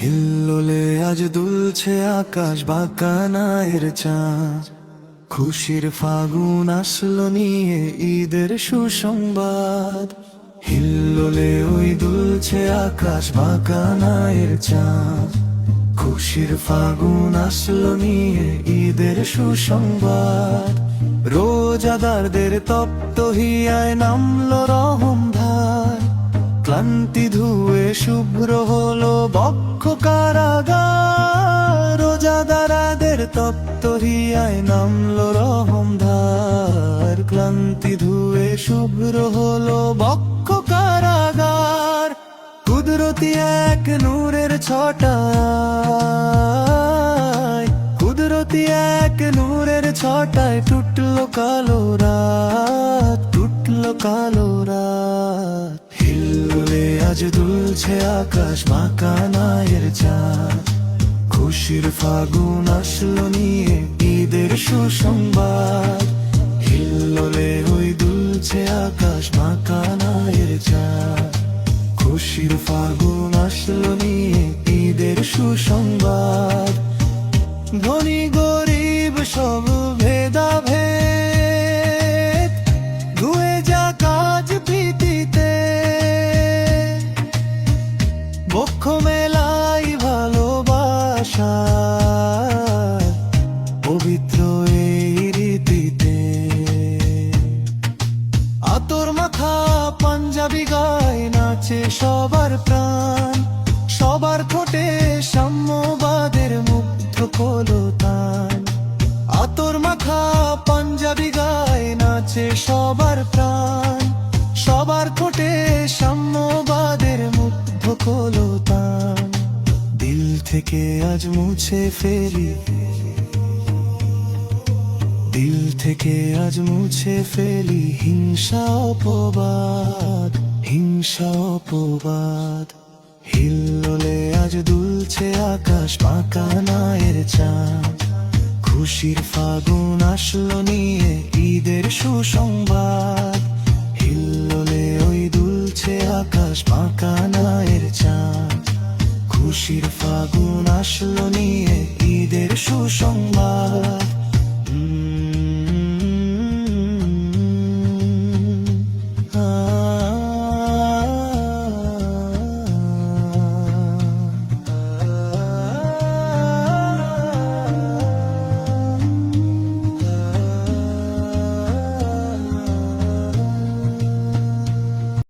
হিল্লোলে আজ দুলছে আকাশ বাঁকানায়ের চাঁদ, খুশির ফাগুন আসলো নিয়ে ঈদের সুসংবাদ। হিল্লোলে ওই দুলছে আকাশ বাঁকানায়ের চাঁদ, খুশির ফাগুন আসলো নিয়ে ঈদের সুসংবাদ। রোজাদারদের তপ্ত হিয়ায় নামলো রহমধার, ক্লান্তি ধুয়ে শুভ্র হলো বক্ষ কারাগার। রোজাদারদের তপ্ত হিয়ায় নামলো রহমধার, ক্লান্তি ধুয়ে শুভ্র হলো বক্ষ কারাগার। কুদরতি এক নূরের ছটায়, কুদরতি এক নূরের ছটায় টুটলো কালো রাত, টুটলো কালো রাত। হিল্লোলে আজ দুলছে আকাশ বাঁকানায়ের চাঁদ, খুশির ফাগুন আসলো নিয়ে ঈদের সুসংবাদ। হিল্লোলে ওই দুলছে আকাশ বাঁকানায়ের চাঁদ, খুশির ফাগুন আসলো নিয়ে ঈদের সুসংবাদ। ধনী গরিব সব ভেদাভেদ ধুয়ে যাক আজ প্রীতিতে, বক্ষ মেলাই ভালোবাসা পবিত্র এই রীতিতে। আতর মাখা পাঞ্জাবি গায় নাচে সবার প্রাণ, সবার ঠোঁটে সাম্যবাদের মুগ্ধ কলতান। আতর মাখা পাঞ্জাবি গায় নাচে সবার প্রাণ, সবার ঠোঁটে সাম্যবাদের মুগ্ধ কলতান। দিল থেকে আজ মুছে ফেলি, দিল থেকে আজ মুছে ফেলি হিংসা অপবাদ, হিংসা অপবাদ। হিল্লোলে আজ দুলছে আকাশ বাঁকানায়ের চাঁদ, খুশির ফাগুন আসলো নিয়ে ঈদের সুসংবাদ। হিল্লোলে ওই দুলছে আকাশ বাঁকানায়ের চাঁদ, খুশির ফাগুন আসলো নিয়ে ঈদের সুসংবাদ।